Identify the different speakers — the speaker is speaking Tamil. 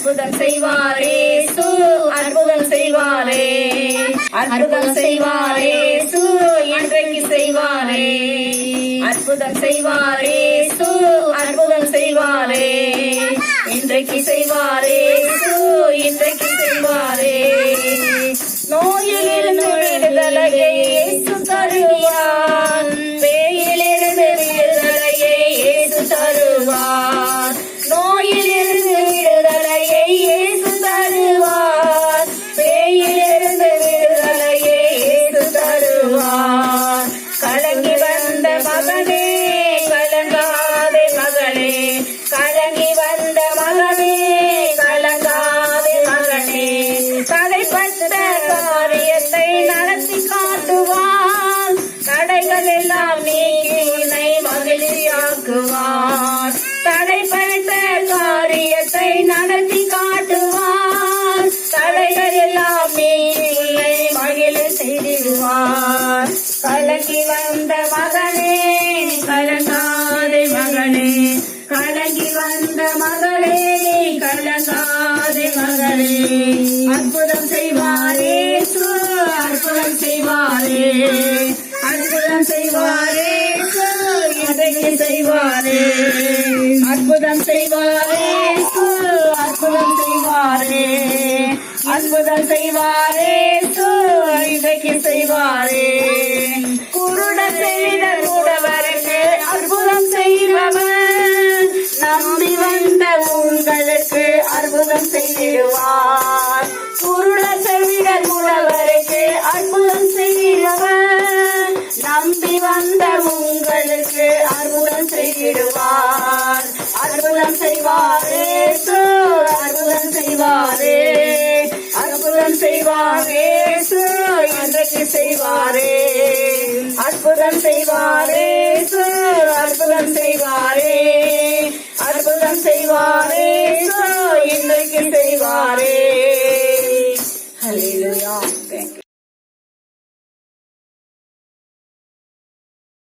Speaker 1: அற்புதம் செய்வாரே சு அற்புதம் செய்வாரே அற்புதம் செய்வாரே சு இன்றைக்கு செய்வாரே அற்புதம் செய்வாரே சு அற்புதம் செய்வாரே இன்றைக்கு செய்வாரே சு இன்றைக்கு செய்வாரே நோயிலிருந்து விடுதலையை இயேசு தருவார் பேயிலிருந்து விடுதலையை இயேசு தருவார் நோயிலிருந்து விடுதலையை இயேசு தருவார் பேயிலிருந்து விடுதலையை இயேசு தருவார் கலங்கி வந்த மகனே கலங்காதே மகளே கலங்கி வந்த மகனே கலங்காதே மகனே தடைப்பட்ட காரியத்தை நடத்தி காட்டுவார் தடைகள் எல்லாம் நீக்கி உன்னை மகிழ்ச்சியாக்குவார் தடைப்பட்ட காரியத்தை நடத்தி காட்டுவார் தடைகள் எல்லாம் நீக்கி உன்னை மகிழ செய்திடுவார் கலங்கி வந்த மகனே கலங்காதே மகனே கலங்கி வந்த மகளே கலங்காதே மகளே அற்புதம் செய்வாரே சு அற்புதம் செய்வாரே அற்புதம் செய்வாரே சு இன்றைக்கு செய்வாரே அற்புதம் செய்வாரே சு அற்புதம் செய்வாரே அற்புதம் செய்வாரே சு இன்றைக்கு செய்வாரே குருட செய்த கூடவருக்கு அற்புதம் செய்பவர் நம்பி வந்த உங்களுக்கு அற்புதம் செய்திடுவார் குருட செவிட கூடவருக்கு அற்புதம் செய்கிறவர் நம்பி வந்த உங்களுக்கு அற்புதம் செய்திடுவார் அற்புதம் செய்வாரே சு அற்புதம் செய்வாரே அற்புதம் செய்வாரே சு இன்றைக்கு செய்வாரே அற்புதம் செய்வாரே சு அற்புதம் செய்வாரே அற்புதம் செய்வாரே சு இன்றைக்கு செய்வாரே.